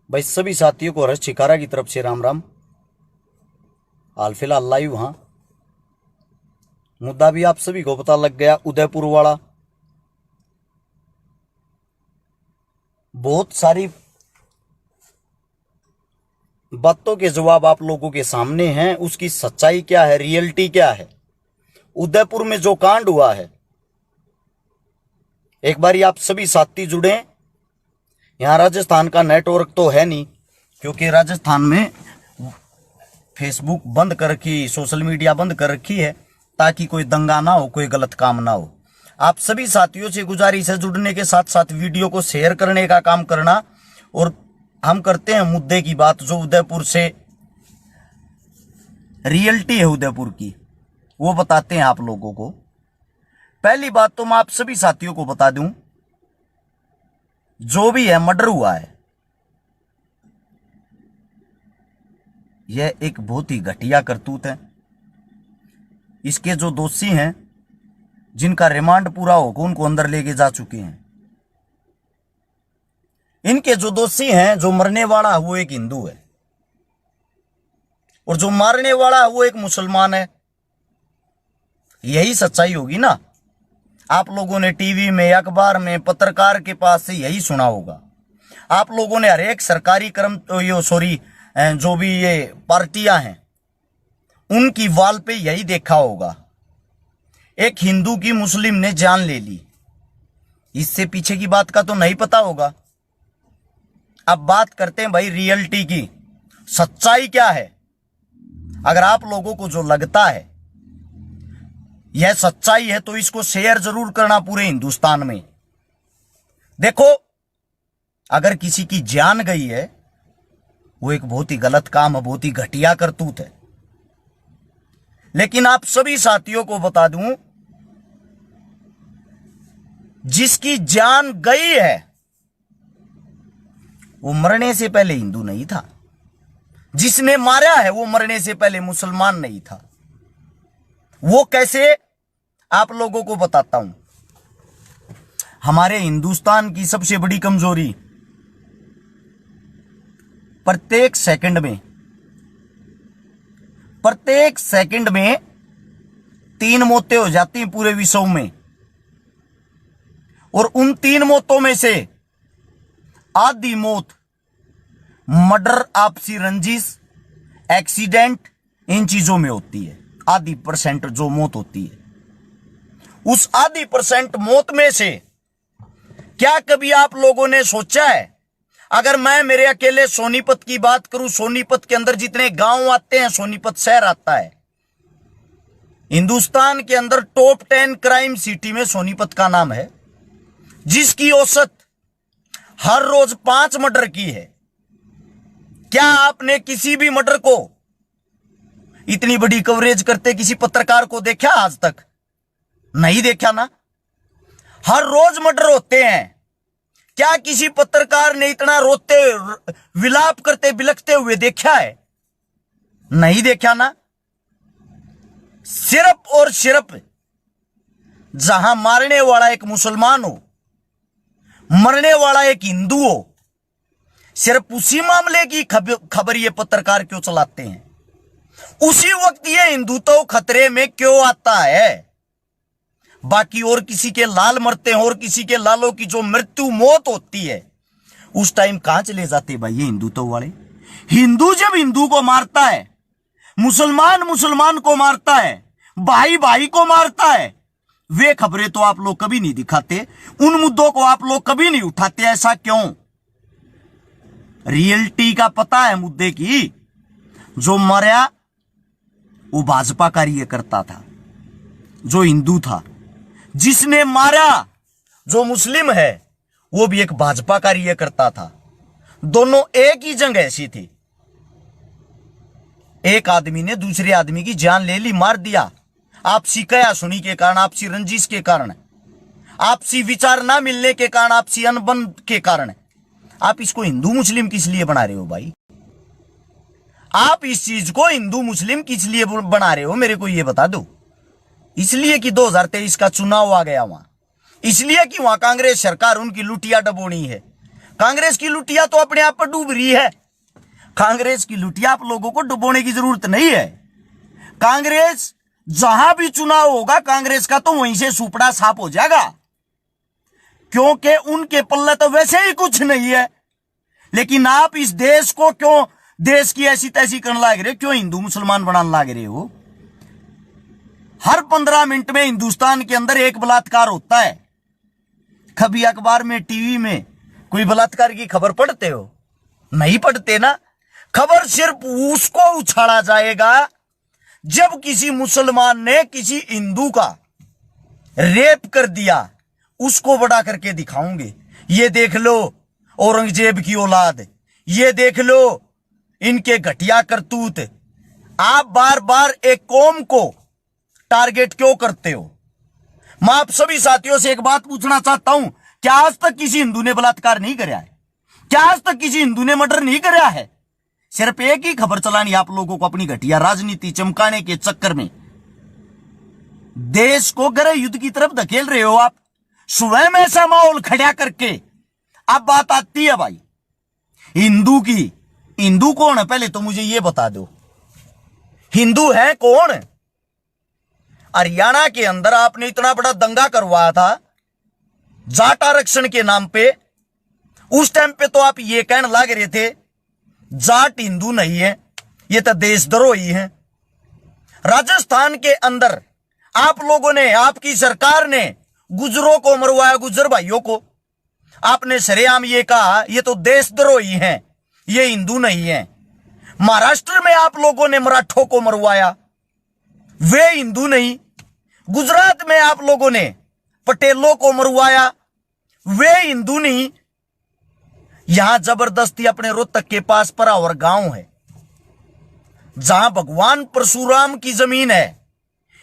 भाई सभी साथियों को हर्ष शिकारा की तरफ से राम राम। हाल फिलहाल लाइव वहां मुद्दा भी आप सभी को पता लग गया, उदयपुर वाला। बहुत सारी बातों के जवाब आप लोगों के सामने हैं। उसकी सच्चाई क्या है, रियलिटी क्या है, उदयपुर में जो कांड हुआ है, एक बार आप सभी साथी जुड़े। यहां राजस्थान का नेटवर्क तो है नहीं, क्योंकि राजस्थान में फेसबुक बंद कर रखी, सोशल मीडिया बंद कर रखी है, ताकि कोई दंगा ना हो, कोई गलत काम ना हो। आप सभी साथियों से गुजारिश है जुड़ने के साथ साथ वीडियो को शेयर करने का काम करना। और हम करते हैं मुद्दे की बात, जो उदयपुर से रियलिटी है उदयपुर की, वो बताते हैं आप लोगों को। पहली बात तो मैं आप सभी साथियों को बता दूं, जो भी है मर्डर हुआ है, यह एक बहुत ही घटिया करतूत है। इसके जो दोषी हैं, जिनका रिमांड पूरा होकर उनको अंदर लेके जा चुके हैं, इनके जो दोषी हैं, जो मरने वाला है वो एक हिंदू है और जो मारने वाला है वो एक मुसलमान है। यही सच्चाई होगी ना। आप लोगों ने टीवी में, अखबार में, पत्रकार के पास से यही सुना होगा। आप लोगों ने हर एक सरकारी जो भी ये पार्टियां हैं, उनकी वाल पे यही देखा होगा, एक हिंदू की मुस्लिम ने जान ले ली। इससे पीछे की बात का तो नहीं पता होगा। अब बात करते हैं भाई रियलिटी की, सच्चाई क्या है। अगर आप लोगों को जो लगता है यह सच्चाई है, तो इसको शेयर जरूर करना पूरे हिंदुस्तान में। देखो, अगर किसी की जान गई है, वो एक बहुत ही गलत काम है, बहुत ही घटिया करतूत है। लेकिन आप सभी साथियों को बता दूं, जिसकी जान गई है वो मरने से पहले हिंदू नहीं था। जिसने मारा है वो मरने से पहले मुसलमान नहीं था। वो कैसे, आप लोगों को बताता हूं। हमारे हिंदुस्तान की सबसे बड़ी कमजोरी, प्रत्येक सेकंड में 3 मौतें हो जाती हैं पूरे विश्व में, और उन 3 मौतों में से आधी मौत मर्डर, आपसी रंजिश, एक्सीडेंट, इन चीजों में होती है। आधी % जो मौत होती है, उस आधी % मौत में से क्या कभी आप लोगों ने सोचा है, अगर मैं मेरे अकेले सोनीपत की बात करूं, सोनीपत के अंदर जितने गांव आते हैं, सोनीपत शहर आता है, हिंदुस्तान के अंदर टॉप 10 क्राइम सिटी में सोनीपत का नाम है, जिसकी औसत हर रोज 5 मर्डर की है। क्या आपने किसी भी मर्डर को इतनी बड़ी कवरेज करते किसी पत्रकार को देखा आज तक? नहीं देखा ना। हर रोज मर्डर होते हैं। क्या किसी पत्रकार ने इतना रोते, विलाप करते, बिलखते हुए देखा है? नहीं देखा ना। सिर्फ और सिर्फ जहां मारने वाला एक मुसलमान हो, मरने वाला एक हिंदू हो, सिर्फ उसी मामले की खबर ये पत्रकार क्यों चलाते हैं? उसी वक्त ये हिंदुत्व खतरे में क्यों आता है? बाकी और किसी के लाल मरते हैं, और किसी के लालों की जो मृत्यु मौत होती है, उस टाइम कहां चले जाते भाई ये हिंदुत्व वाले? हिंदू जब हिंदू को मारता है, मुसलमान मुसलमान को मारता है, भाई भाई को मारता है, वे खबरें तो आप लोग कभी नहीं दिखाते, उन मुद्दों को आप लोग कभी नहीं उठाते। ऐसा क्यों? रियलिटी का पता है मुद्दे की। जो मरा वो भाजपा कार्यकर्ता था, जो हिंदू था। जिसने मारा, जो मुस्लिम है, वो भी एक भाजपा कार्यकर्ता था। दोनों एक ही जंग ऐसी थी। एक आदमी ने दूसरे आदमी की जान ले ली, मार दिया, आपसी कया सुनी के कारण, आपसी रंजिश के कारण, आपसी विचार ना मिलने के कारण, आपसी अनबन के कारण। आप इसको हिंदू मुस्लिम किस लिए बना रहे हो भाई? आप इस चीज को हिंदू मुस्लिम किस लिए बना रहे हो, मेरे को ये बता दो। इसलिए कि 2023 का चुनाव आ गया वहां, इसलिए कि वहां कांग्रेस सरकार उनकी लुटिया डबोनी है। कांग्रेस की लुटिया तो अपने आप पर डूब रही है। कांग्रेस की लुटिया आप लोगों को डुबोने की जरूरत नहीं है। कांग्रेस जहां भी चुनाव होगा कांग्रेस का तो वहीं से सुपड़ा साफ हो जाएगा, क्योंकि उनके पल्ले तो वैसे ही कुछ नहीं है। लेकिन आप इस देश को क्यों देश की ऐसी तैसी करने लग रहे हो, क्यों हिंदू मुसलमान बनाने लग रहे हो? हर 15 मिनट में हिंदुस्तान के अंदर एक बलात्कार होता है। कभी अखबार में टीवी में कोई बलात्कार की खबर पढ़ते हो? नहीं पढ़ते ना। खबर सिर्फ उसको उछाला जाएगा जब किसी मुसलमान ने किसी हिंदू का रेप कर दिया, उसको बड़ा करके दिखाऊंगे। ये देख लो औरंगजेब की औलाद, ये देख लो इनके घटिया करतूत। आप बार बार एक कौम को टारगेट क्यों करते हो? मैं आप सभी साथियों से एक बात पूछना चाहता हूं, क्या आज तक किसी हिंदू ने बलात्कार नहीं कराया है? क्या आज तक किसी हिंदू ने मर्डर नहीं कराया है? सिर्फ एक ही खबर चलानी आप लोगों को अपनी घटिया राजनीति चमकाने के चक्कर में। देश को गृह युद्ध की तरफ धकेल रहे हो आप, स्वयं ऐसा माहौल खड़ा करके। अब बात आती है भाई हिंदू की। हिंदू कौन है पहले तो मुझे यह बता दो, हिंदू है कौन? हरियाणा के अंदर आपने इतना बड़ा दंगा करवाया था जाट आरक्षण के नाम पे। उस टाइम पे तो आप ये कहने लग रहे थे जाट हिंदू नहीं है, ये तो देशद्रोही है। राजस्थान के अंदर आप लोगों ने, आपकी सरकार ने गुजरों को मरवाया, गुजर भाइयों को। आपने सरेआम ये कहा ये तो देशद्रोही हैं, ये हिंदू नहीं है। महाराष्ट्र में आप लोगों ने मराठों को मरवाया, वे हिंदू नहीं। गुजरात में आप लोगों ने पटेलों को मरवाया, वे हिंदू नहीं। यहां जबरदस्ती अपने रोहतक के पास परावर गांव है जहां भगवान परशुराम की जमीन है,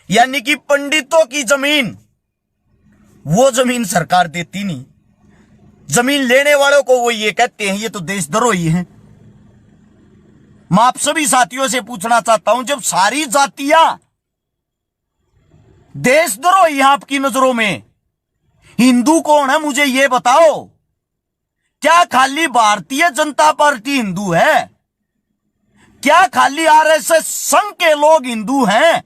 यानी कि पंडितों की जमीन, वो जमीन सरकार देती नहीं। जमीन लेने वालों को वो ये कहते हैं ये तो देशद्रोही है। मैं आप सभी साथियों से पूछना चाहता हूं, जब सारी जातियां देशद्रोही हैं आपकी नजरों में, हिंदू कौन है मुझे ये बताओ? क्या खाली भारतीय जनता पार्टी हिंदू है? क्या खाली आरएसएस संघ के लोग हिंदू हैं?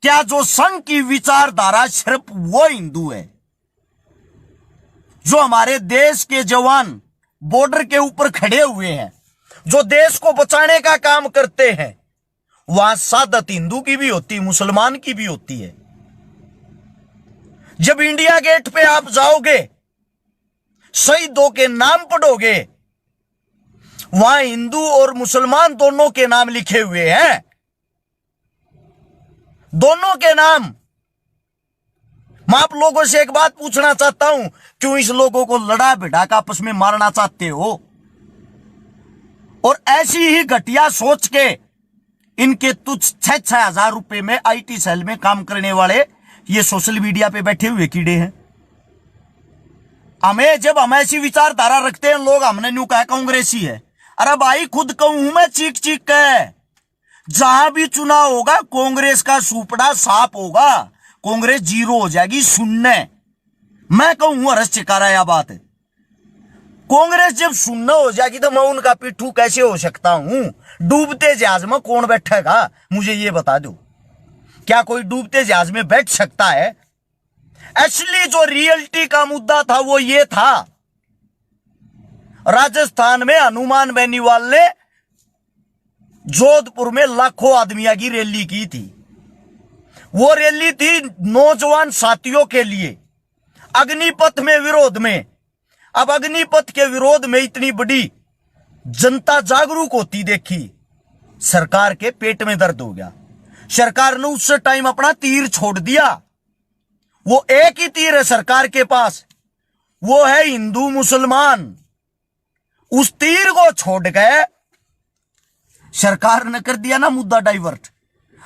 क्या जो संघ की विचारधारा सिर्फ वो हिंदू है? जो हमारे देश के जवान बॉर्डर के ऊपर खड़े हुए हैं, जो देश को बचाने का काम करते हैं, वहां सादत हिंदू की भी होती, मुसलमान की भी होती है। जब इंडिया गेट पे आप जाओगे, शहीदों के नाम पढ़ोगे, वहां हिंदू और मुसलमान दोनों के नाम लिखे हुए हैं, दोनों के नाम। मैं आप लोगों से एक बात पूछना चाहता हूं, क्यों इस लोगों को लड़ा भिड़ा कर आपस में मारना चाहते हो? और ऐसी ही घटिया सोच के इनके तुच्छ 6-6 हजार रुपए में आईटी सेल में काम करने वाले ये सोशल मीडिया पे बैठे हुए कीड़े हैं। हमें जब हम ऐसी विचारधारा रखते हैं लोग हमने न्यू कहा कांग्रेसी है। अरे भाई खुद कहूं मैं चीख चीख के, जहां भी चुनाव होगा कांग्रेस का सुपड़ा साफ होगा, कांग्रेस जीरो हो जाएगी, शून्य। मैं कहूं हर्ष चिकारा बात है। कांग्रेस जब शून्य हो जाएगी तो मैं उनका पिट्ठू कैसे हो सकता हूं? डूबते जहाज में कौन बैठेगा मुझे ये बता दो। क्या कोई डूबते जहाज में बैठ सकता है? एक्चुअली जो रियलिटी का मुद्दा था वो ये था, राजस्थान में हनुमान बेनीवाल ने जोधपुर में लाखों आदमियों की रैली की थी। वो रैली थी नौजवान साथियों के लिए, अग्निपथ में विरोध में। अब अग्निपथ के विरोध में इतनी बड़ी जनता जागरूक होती देखी, सरकार के पेट में दर्द हो गया। सरकार ने उस टाइम अपना तीर छोड़ दिया। वो एक ही तीर है सरकार के पास, वो है हिंदू मुसलमान। उस तीर को छोड़ गए, सरकार ने कर दिया ना मुद्दा डाइवर्ट।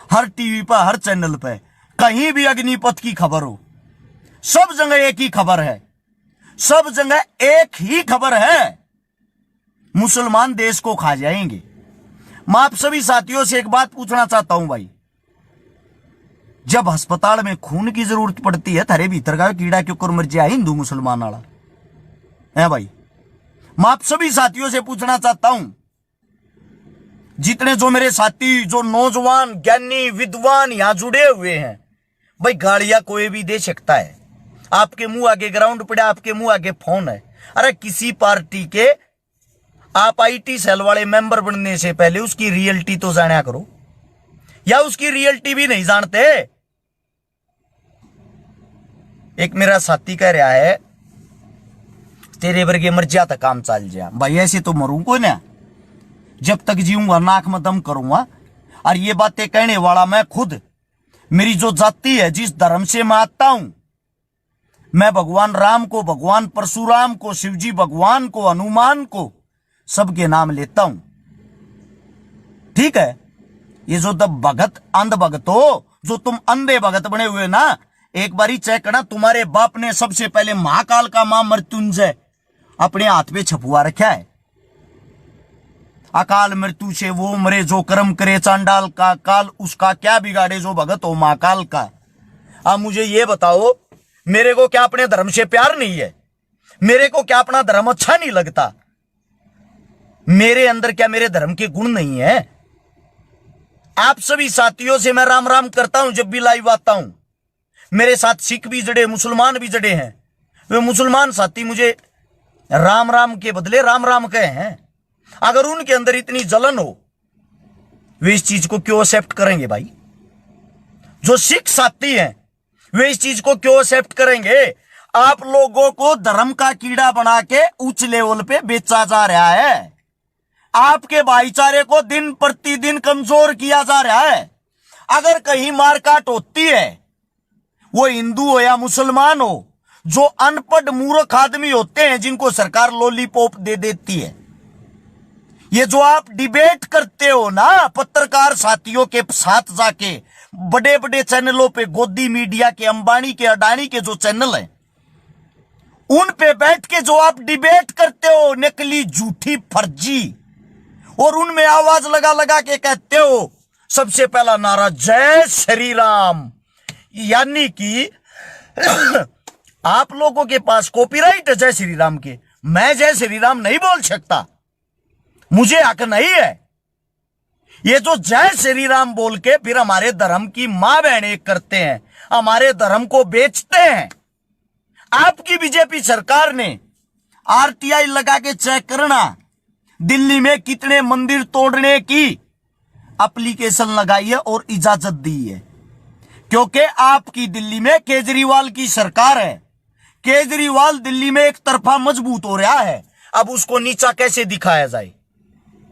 हर टीवी पर, हर चैनल पे, कहीं भी अग्निपथ की खबर हो, सब जगह एक ही खबर है, सब जगह एक ही खबर है, मुसलमान देश को खा जाएंगे। मैं आप सभी साथियों से एक बात पूछना चाहता हूं भाई, जब अस्पताल में खून की जरूरत पड़ती है, थारे भीतर का कीड़ा क्यों कर मर जाए हिंदू मुसलमान वाला है भाई? मैं आप सभी साथियों से पूछना चाहता हूं, जितने जो मेरे साथी जो नौजवान ज्ञानी विद्वान यहां जुड़े हुए हैं, भाई गाड़ियां कोई भी दे सकता है। आपके मुंह आगे ग्राउंड पड़ा, आपके मुंह आगे फोन है। अरे किसी पार्टी के आप आईटी सेल वाले मेंबर बनने से पहले उसकी रियलिटी तो जाना करो, या उसकी रियलिटी भी नहीं जानते। एक मेरा साथी कह रहा है तेरे वर्गे मर जा तक काम चल जा। भाई ऐसे तो मरूं को ना, जब तक जीऊंगा नाक में दम करूंगा। और ये बातें कहने वाला मैं खुद, मेरी जो जाति है, जिस धर्म से मैं आता हूं, मैं भगवान राम को, भगवान परशुराम को, शिवजी भगवान को, हनुमान को, सबके नाम लेता हूं। ठीक है, ये जो तब भगत अंध भगत हो, जो तुम अंधे भगत बने हुए ना, एक बारी चेक करना, तुम्हारे बाप ने सबसे पहले महाकाल का मां मृत्युंजय अपने हाथ पे छपुआ रखा है। अकाल मृत्यु से वो मरे जो कर्म करे, चांडाल का काल उसका क्या बिगाड़े जो भगत हो महाकाल का। अब मुझे ये बताओ, मेरे को क्या अपने धर्म से प्यार नहीं है? मेरे को क्या अपना धर्म अच्छा नहीं लगता? मेरे अंदर क्या मेरे धर्म के गुण नहीं है? आप सभी साथियों से मैं राम राम करता हूं जब भी लाइव आता हूं। मेरे साथ सिख भी जड़े, मुसलमान भी जड़े हैं। वे मुसलमान साथी मुझे राम राम के बदले राम राम कहे हैं। अगर उनके अंदर इतनी जलन हो, वे इस चीज को क्यों एक्सेप्ट करेंगे? भाई जो सिख साथी हैं, वे इस चीज को क्यों एक्सेप्ट करेंगे? आप लोगों को धर्म का कीड़ा बना के उच्च लेवल पे बेचा जा रहा है। आपके भाईचारे को दिन प्रतिदिन कमजोर किया जा रहा है। अगर कहीं मारकाट होती है, वो हिंदू हो या मुसलमान हो, जो अनपढ़ मूर्ख आदमी होते हैं जिनको सरकार लॉलीपॉप दे देती है। ये जो आप डिबेट करते हो ना पत्रकार साथियों के साथ जाके, बड़े बड़े चैनलों पे, गोदी मीडिया के, अंबानी के, अडानी के जो चैनल हैं, उन पे बैठ के जो आप डिबेट करते हो, नकली, झूठी, फर्जी, और उनमें आवाज लगा लगा के कहते हो सबसे पहला नारा जय श्री राम, यानी कि आप लोगों के पास कॉपीराइट है जय श्री राम के। मैं जय श्री राम नहीं बोल सकता, मुझे हक नहीं है। ये जो जय श्री राम बोल के फिर हमारे धर्म की मां बहन करते हैं, हमारे धर्म को बेचते हैं। आपकी बीजेपी सरकार ने आरटीआई लगा के चेक करना, दिल्ली में कितने मंदिर तोड़ने की एप्लीकेशन लगाई है और इजाजत दी है, क्योंकि आपकी दिल्ली में केजरीवाल की सरकार है। केजरीवाल दिल्ली में एक तरफा मजबूत हो रहा है। अब उसको नीचा कैसे दिखाया जाए?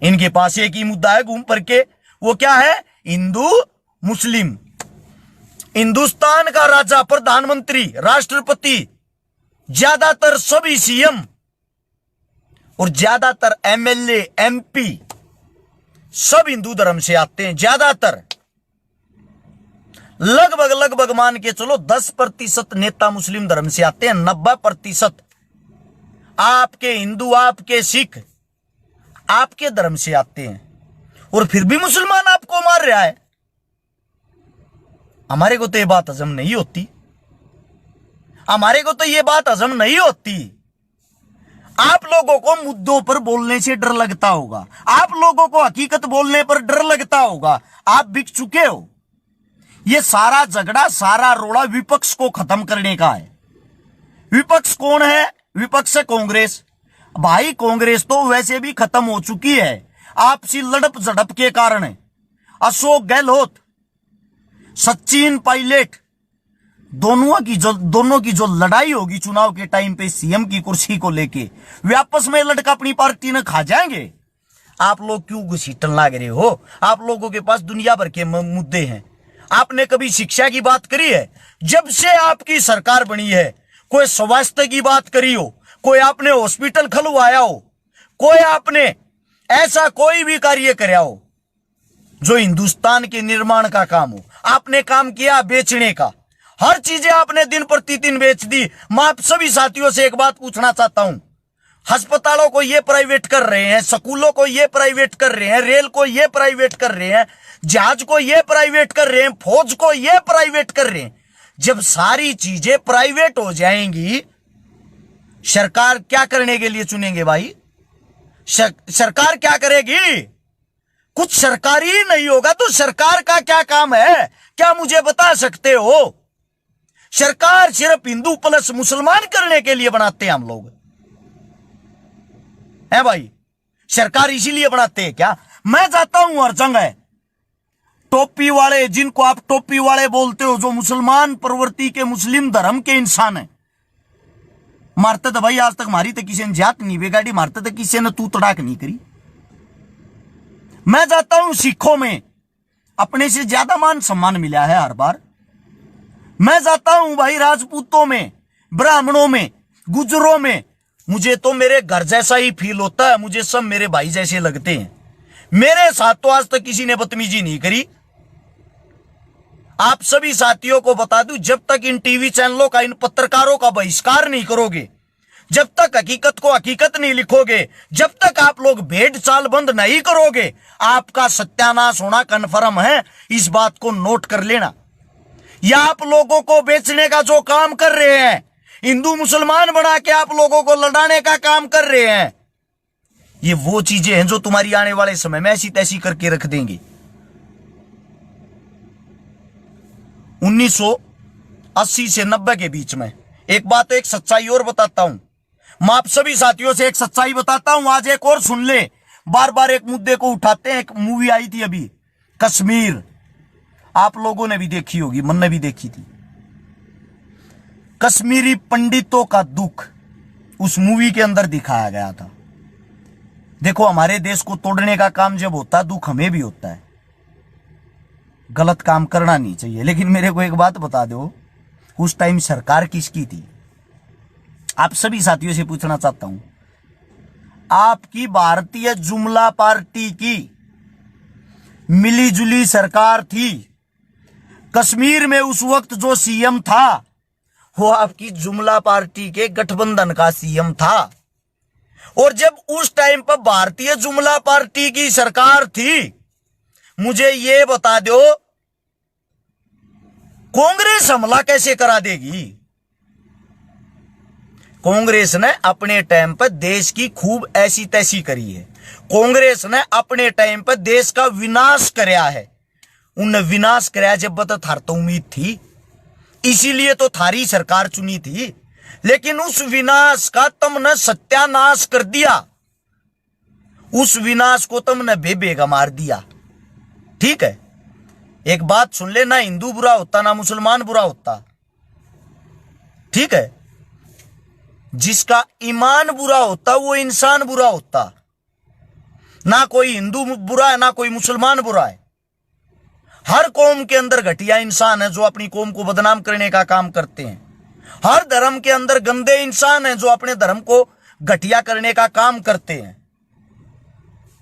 इनके पास एक ही मुद्दा है घूम पर के, वो क्या है? हिंदू मुस्लिम। हिंदुस्तान का राजा, प्रधानमंत्री, राष्ट्रपति, ज्यादातर सभी सीएम और ज्यादातर एमएलए, एमपी सब हिंदू धर्म से आते हैं। ज्यादातर लगभग मान के चलो 10% नेता मुस्लिम धर्म से आते हैं। 90% आपके हिंदू, आपके सिख, आपके धर्म से आते हैं। और फिर भी मुसलमान आपको मार रहा है। हमारे को तो ये बात हजम नहीं होती। हमारे को तो ये बात हजम नहीं होती। आप लोगों को मुद्दों पर बोलने से डर लगता होगा, आप लोगों को हकीकत बोलने पर डर लगता होगा। आप बिक चुके हो। ये सारा झगड़ा, सारा रोड़ा विपक्ष को खत्म करने का है। विपक्ष कौन है? विपक्ष है कांग्रेस। भाई कांग्रेस तो वैसे भी खत्म हो चुकी है आपसी लड़प झड़प के कारण। अशोक गहलोत, सचिन पायलट, दोनों की जो लड़ाई होगी चुनाव के टाइम पे सीएम की कुर्सी को लेके, वे आपस में लड़का अपनी पार्टी ने खा जाएंगे। आप लोग क्यों घसीटन लाग रहे हो? आप लोगों के पास दुनिया भर के मुद्दे हैं। आपने कभी शिक्षा की बात करी है? जब से आपकी सरकार बनी है, कोई स्वास्थ्य की बात करी हो? कोई आपने हॉस्पिटल खुलवाया हो? कोई आपने ऐसा कोई भी कार्य कराया हो जो हिंदुस्तान के निर्माण का काम हो? आपने काम किया बेचने का। हर चीजें आपने दिन प्रतिदिन बेच दी। मैं आप सभी साथियों से एक बात पूछना चाहता हूं, अस्पतालों को ये प्राइवेट कर रहे हैं, स्कूलों को ये प्राइवेट कर रहे हैं, रेल को ये प्राइवेट कर रहे हैं, जहाज को ये प्राइवेट कर रहे हैं, फौज को ये प्राइवेट कर रहे हैं। जब सारी चीजें प्राइवेट हो जाएंगी, सरकार क्या करने के लिए चुनेंगे भाई? सरकार क्या करेगी? कुछ सरकारी ही नहीं होगा तो सरकार का क्या काम है? क्या मुझे बता सकते हो? सरकार सिर्फ हिंदू प्लस मुसलमान करने के लिए बनाते हैं हम लोग, है भाई? सरकार इसीलिए बनाते हैं क्या? मैं जाता हूं हर जगह, टोपी वाले, जिनको आप टोपी वाले बोलते हो, जो मुसलमान प्रवृत्ति के, मुस्लिम धर्म के इंसान है, मारते तो भाई आज तक मारी तो किसी ने जात नहीं बिगाड़ी, मारते तो किसी ने तू तड़ाक नहीं करी। मैं जाता हूं सिखों में, अपने से ज्यादा मान सम्मान मिला है हर बार। मैं जाता हूं भाई राजपूतों में, ब्राह्मणों में, गुजरों में, मुझे तो मेरे घर जैसा ही फील होता है, मुझे सब मेरे भाई जैसे लगते हैं। मेरे साथ तो आज तक किसी ने बदतमीजी नहीं करी। आप सभी साथियों को बता दूं, जब तक इन टीवी चैनलों का, इन पत्रकारों का बहिष्कार नहीं करोगे, जब तक हकीकत को हकीकत नहीं लिखोगे, जब तक आप लोग भेड़ चाल बंद नहीं करोगे, आपका सत्यानाश होना कन्फर्म है। इस बात को नोट कर लेना। या आप लोगों को बेचने का जो काम कर रहे हैं, हिंदू मुसलमान बना के आप लोगों को लड़ाने का काम कर रहे हैं, ये वो चीजें हैं जो तुम्हारी आने वाले समय में ऐसी तैसी करके रख देंगी। 1980 से 90 के बीच में एक बात, एक सच्चाई और बताता हूं। मैं आप सभी साथियों से एक सच्चाई बताता हूं, आज एक और सुन ले। बार बार एक मुद्दे को उठाते हैं। एक मूवी आई थी अभी, कश्मीर, आप लोगों ने भी देखी होगी, मैंने भी देखी थी। कश्मीरी पंडितों का दुख उस मूवी के अंदर दिखाया गया था। देखो, हमारे देश को तोड़ने का काम जब होता है, दुख हमें भी होता है। गलत काम करना नहीं चाहिए, लेकिन मेरे को एक बात बता दो, उस टाइम सरकार किसकी थी? आप सभी साथियों से पूछना चाहता हूं। आपकी भारतीय जुमला पार्टी की मिलीजुली सरकार थी। कश्मीर में उस वक्त जो सीएम था, वो आपकी जुमला पार्टी के गठबंधन का सीएम था। और जब उस टाइम पर भारतीय जुमला पार्टी की सरकार थी, मुझे ये बता दो, कांग्रेस हमला कैसे करा देगी? कांग्रेस ने अपने टाइम पर देश की खूब ऐसी तैसी करी है। कांग्रेस ने अपने टाइम पर देश का विनाश कराया है। उन विनाश कराया जब तो थार तो उम्मीद थी, इसीलिए तो थारी सरकार चुनी थी। लेकिन उस विनाश का तुमने सत्यानाश कर दिया, उस विनाश को तुमने बेबेगा मार दिया। ठीक है, एक बात सुन ले, ना हिंदू बुरा होता ना मुसलमान बुरा होता। ठीक है, जिसका ईमान बुरा होता वो इंसान बुरा होता। ना कोई हिंदू बुरा है, ना कोई मुसलमान बुरा है। हर कौम के अंदर घटिया इंसान है जो अपनी कौम को बदनाम करने का काम करते हैं। हर धर्म के अंदर गंदे इंसान हैं जो अपने धर्म को घटिया करने का काम करते हैं।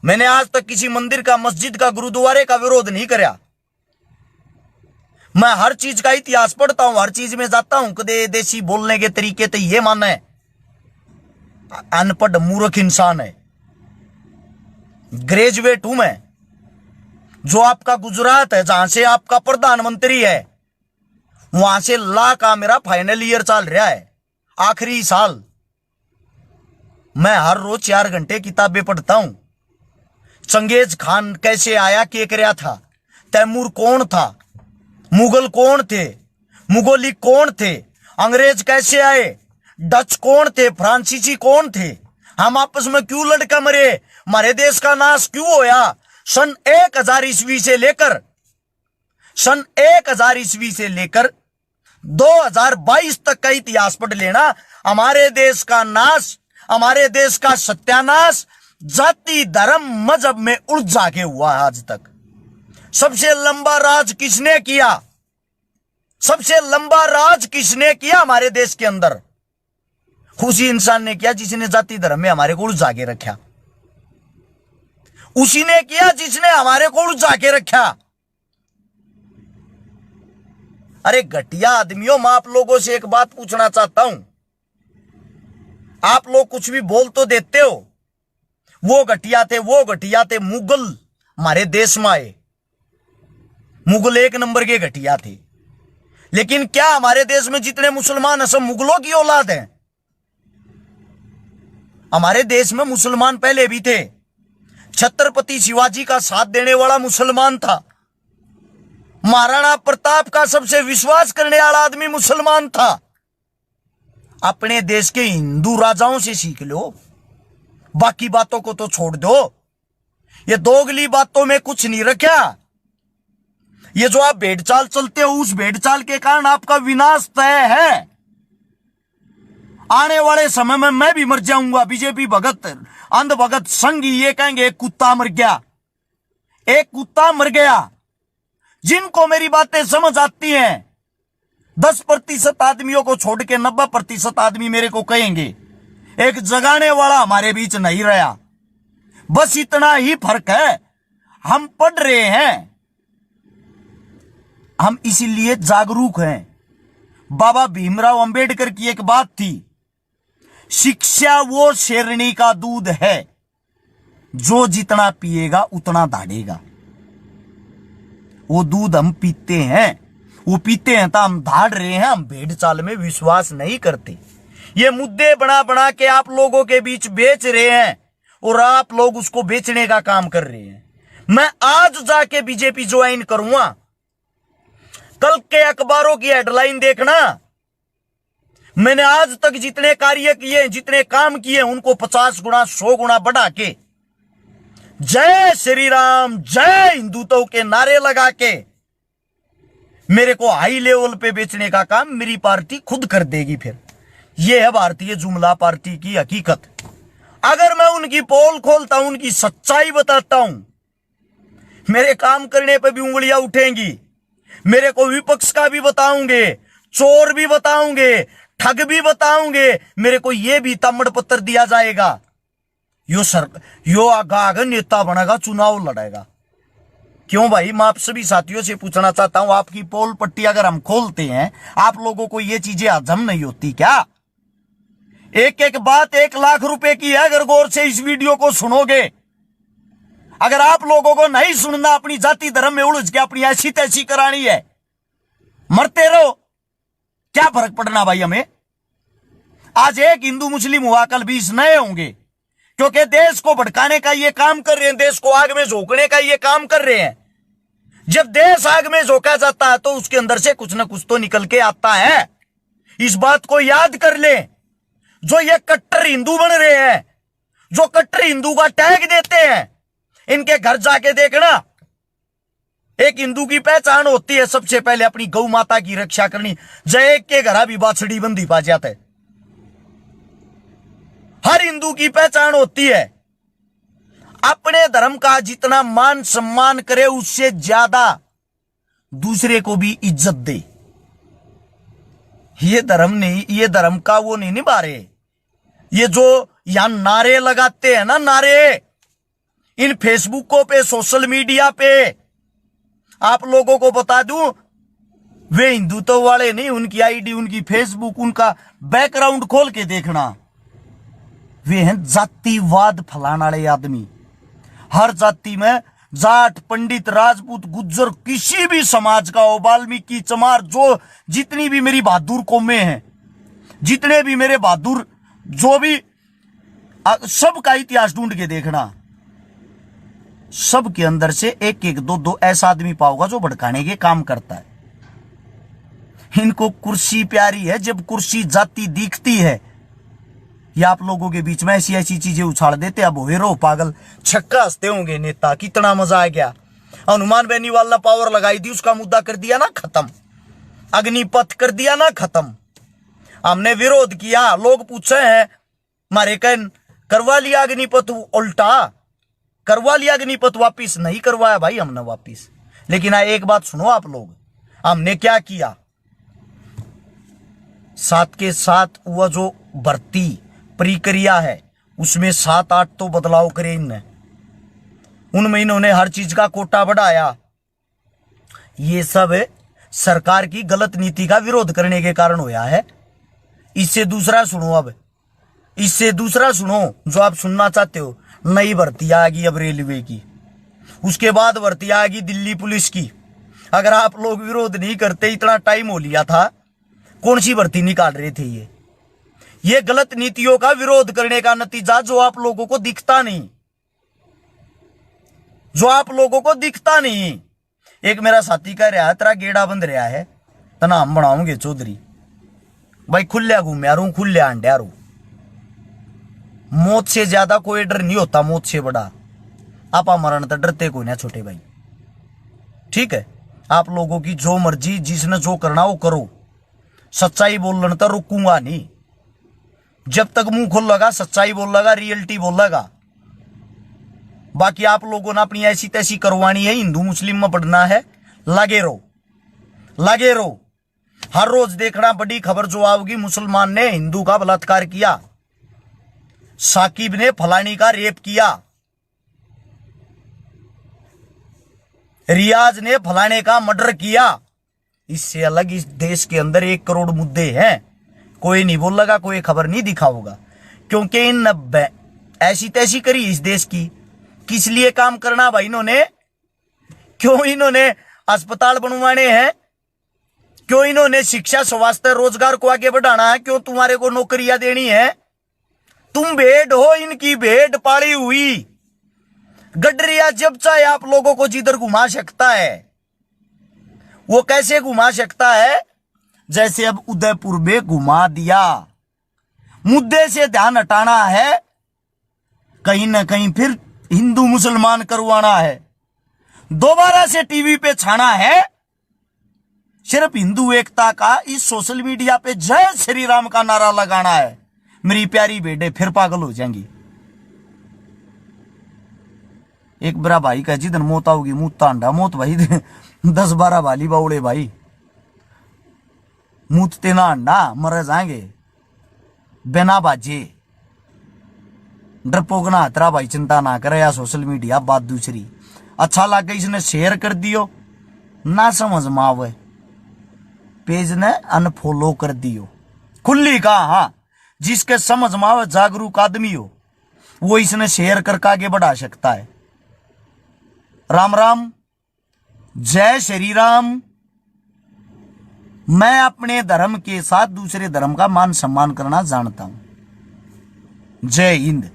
मैंने आज तक किसी मंदिर का, मस्जिद का, गुरुद्वारे का विरोध नहीं किया। मैं हर चीज का इतिहास पढ़ता हूं, हर चीज में जाता हूं। कदे देसी बोलने के तरीके तो ये माना है, अनपढ़ मूर्ख इंसान है। ग्रेजुएट हूं मैं। जो आपका गुजरात है, जहां से आपका प्रधानमंत्री है, वहां से ला का मेरा फाइनल ईयर चल रहा है, आखिरी साल। मैं हर रोज 4 घंटे किताबें पढ़ता हूं। चंगेज खान कैसे आया, क्या कराया था, तैमूर कौन था, मुगल कौन थे, मुगलिक कौन थे, अंग्रेज कैसे आए, डच कौन थे, फ्रांसीसी कौन थे, हम आपस में क्यों लड़के मरे, हमारे देश का नाश क्यों होया। सन 1000 ईस्वी से लेकर 2022 तक का इतिहास पढ़ लेना। हमारे देश का नाश, हमारे देश का सत्यानाश जाति, धर्म, मजहब में उलझा के हुआ है आज तक। सबसे लंबा राज किसने किया? सबसे लंबा राज किसने किया हमारे देश के अंदर? उसी इंसान ने किया जिसने जाति धर्म में हमारे को उलझा के रखा। उसी ने किया जिसने हमारे को उलझा के रखा। अरे घटिया आदमियों, मैं आप लोगों से एक बात पूछना चाहता हूं। आप लोग कुछ भी बोल तो देते हो, वो घटिया थे, वो घटिया थे। मुगल हमारे देश में आए, मुगल 1 नंबर के घटिया थे। लेकिन क्या हमारे देश में जितने मुसलमान हैं सब मुगलों की औलाद हैं? हमारे देश में मुसलमान पहले भी थे। छत्रपति शिवाजी का साथ देने वाला मुसलमान था। महाराणा प्रताप का सबसे विश्वास करने वाला आदमी मुसलमान था। अपने देश के हिंदू राजाओं से सीख लो, बाकी बातों को तो छोड़ दो। ये दोगली बातों में कुछ नहीं रखा। ये जो आप भेड़चाल चलते हो, उस भेड़चाल के कारण आपका विनाश तय है। आने वाले समय में मैं भी मर जाऊंगा। बीजेपी भगत, अंध भगत संघ ये कहेंगे एक कुत्ता मर गया, एक कुत्ता मर गया। जिनको मेरी बातें समझ आती हैं, 10% आदमियों को छोड़ के 90% आदमी मेरे को कहेंगे एक जगाने वाला हमारे बीच नहीं रहा। बस इतना ही फर्क है। हम पढ़ रहे हैं, हम इसीलिए जागरूक हैं। बाबा भीमराव अंबेडकर की एक बात थी, शिक्षा वो शेरनी का दूध है, जो जितना पिएगा उतना दाढ़ेगा। वो दूध हम पीते हैं, वो पीते हैं तो हम धाड़ रहे हैं। हम भेड़ चाल में विश्वास नहीं करते। ये मुद्दे बना बना के आप लोगों के बीच बेच रहे हैं और आप लोग उसको बेचने का काम कर रहे हैं। मैं आज जाके बीजेपी ज्वाइन करूंगा। कल के अखबारों की हेडलाइन देखना, मैंने आज तक जितने कार्य किए, जितने काम किए, उनको 50 गुना 100 गुना बढ़ा के जय श्री राम, जय हिंदुत्व के नारे लगा के मेरे को हाई लेवल पे बेचने का काम मेरी पार्टी खुद कर देगी। फिर यह है भारतीय जुमला पार्टी की हकीकत। अगर मैं उनकी पोल खोलता हूं, उनकी सच्चाई बताता हूं, मेरे काम करने पे भी उंगलियां उठेंगी। मेरे को विपक्ष का भी बताऊंगे, चोर भी बताऊंगे, ठग भी बताऊंगे। मेरे को यह भी तामड़ पत्र दिया जाएगा, यो आगा नेता बनेगा, चुनाव लड़ेगा। क्यों भाई? मैं आप सभी साथियों से पूछना चाहता हूं, आपकी पोल पट्टी अगर हम खोलते हैं, आप लोगों को ये चीजें हजम नहीं होती क्या? एक एक बात 1 लाख रुपए की है। अगर गौर से इस वीडियो को सुनोगे, अगर आप लोगों को नहीं सुनना, अपनी जाति धर्म में उलझ के अपनी ऐसी तैसी करानी है, मरते रहो, क्या फर्क पड़ना भाई हमें। आज एक हिंदू मुस्लिम हुआ, कल 20 नए होंगे, क्योंकि देश को भड़काने का ये काम कर रहे हैं, देश को आग में झोंकने का ये काम कर रहे हैं। जब देश आग में झोंका जाता है तो उसके अंदर से कुछ ना कुछ तो निकल के आता है। इस बात को याद कर ले। जो ये कट्टर हिंदू बन रहे हैं, जो कट्टर हिंदू का टैग देते हैं, इनके घर जाके देखना। एक हिंदू की पहचान होती है सबसे पहले अपनी गौ माता की रक्षा करनी। जय के घर भी बाछड़ी बंदी पा जाते है। हर हिंदू की पहचान होती है अपने धर्म का जितना मान सम्मान करे, उससे ज्यादा दूसरे को भी इज्जत दे। ये धर्म नहीं, ये धर्म का वो नहीं निभा रहे। ये जो यहां नारे लगाते हैं ना, नारे इन फेसबुकों पे, सोशल मीडिया पे, आप लोगों को बता दूं, वे हिंदुत्व वाले नहीं। उनकी आईडी, उनकी फेसबुक, उनका बैकग्राउंड खोल के देखना, वे हैं जातिवाद फैलाने वाले आदमी। हर जाति में जाट, पंडित, राजपूत, गुज्जर, किसी भी समाज का हो, वाल्मीकि, चमार, जो जितनी भी मेरी बहादुर कौमें हैं, जितने भी मेरे बहादुर, जो भी, सबका इतिहास ढूंढ के देखना, सब के अंदर से एक एक दो दो ऐसा आदमी पाओगा जो भड़काने के काम करता है। इनको कुर्सी प्यारी है, जब कुर्सी जाति दिखती है, या आप लोगों के बीच में ऐसी ऐसी चीजें उछाल देते। अब हो रो पागल, छक्का हंसते होंगे नेता, कितना मजा आ गया। हनुमान बेनीवाल ने पावर लगाई थी, उसका मुद्दा कर दिया ना खत्म। अग्निपथ कर दिया ना खत्म। हमने विरोध किया, लोग पूछे हैं मारे कहन करवा लिया अग्निपथ, उल्टा करवा लिया अग्निपथ, वापिस नहीं करवाया भाई हमने वापिस। लेकिन एक बात सुनो आप लोग, हमने क्या किया, साथ के साथ वह जो भर्ती प्रक्रिया है उसमें 7-8 तो बदलाव करे इनने। उनमें इन्होंने हर चीज का कोटा बढ़ाया। ये सब सरकार की गलत नीति का विरोध करने के कारण होया है। इससे दूसरा सुनो, अब इससे दूसरा सुनो जो आप सुनना चाहते हो। नई भर्ती आएगी अब रेलवे की, उसके बाद भर्ती आएगी दिल्ली पुलिस की। अगर आप लोग विरोध नहीं करते, इतना टाइम हो लिया था, कौन सी भर्ती निकाल रहे थे ये गलत नीतियों का विरोध करने का नतीजा जो आप लोगों को दिखता नहीं, जो आप लोगों को दिखता नहीं। एक मेरा साथी कह रहा है तेरा गेड़ा बंद रहा है तना हम बनाओगे चौधरी। भाई खुल्या घूमया रू, खुल्या अंड्या रू। मौत से ज्यादा कोई डर नहीं होता, मौत से बड़ा आपा मरण तो डरते को ना छोटे भाई। ठीक है, आप लोगों की जो मर्जी, जिसने जो करना वो करो। सच्चाई बोलने तो रुकूंगा नहीं, जब तक मुंह खोल लगा सच्चाई बोल लगा, रियलिटी बोल लगा। बाकी आप लोगों ने अपनी ऐसी तैसी करवानी है, हिंदू मुस्लिम में पढ़ना है, लगे रहो, लगे रहो। हर रोज देखना बड़ी खबर जो आओगी, मुसलमान ने हिंदू का बलात्कार किया, साकिब ने फलानी का रेप किया, रियाज ने फलाने का मर्डर किया। इससे अलग इस देश के अंदर 1 करोड़ मुद्दे हैं, कोई नहीं बोलेगा, कोई खबर नहीं दिखाओगा। क्योंकि इन ऐसी तैसी करी इस देश की। किस लिए काम करना भाई इन्होंने? क्यों इन्होंने अस्पताल बनवाने हैं? क्यों इन्होंने शिक्षा, स्वास्थ्य, रोजगार को आगे बढ़ाना है? क्यों तुम्हारे को नौकरियां देनी है? तुम भेड़ हो, इनकी भेड़ पाली हुई। गडरिया जब चाहे आप लोगों को जिधर घुमा सकता है। वो कैसे घुमा सकता है? जैसे अब उदयपुर में घुमा दिया। मुद्दे से ध्यान हटाना है, कहीं ना कहीं फिर हिंदू मुसलमान करवाना है, दोबारा से टीवी पे छाना है। सिर्फ हिंदू एकता का इस सोशल मीडिया पे जय श्री राम का नारा लगाना है। मेरी प्यारी बेटे फिर पागल हो जाएंगी। एक बड़ा भाई का जिधन मौत आओगी मुंह तांडा मौत भाई 10-12 भाली बाउड़े भाई मूतते ना अंडा मर जाएंगे बिना बाजे। डरपोक ना हतरा भाई, चिंता ना करे। या सोशल मीडिया बात दूसरी अच्छा लगे इसने शेयर कर दियो, ना समझ में आवे पेज ने अनफॉलो कर दियो। खुली कहा हाँ, जिसके समझ में आवे जागरूक आदमी हो वो इसने शेयर करके आगे बढ़ा सकता है। राम राम, जय श्री राम। मैं अपने धर्म के साथ दूसरे धर्म का मान सम्मान करना जानता हूं। जय हिंद।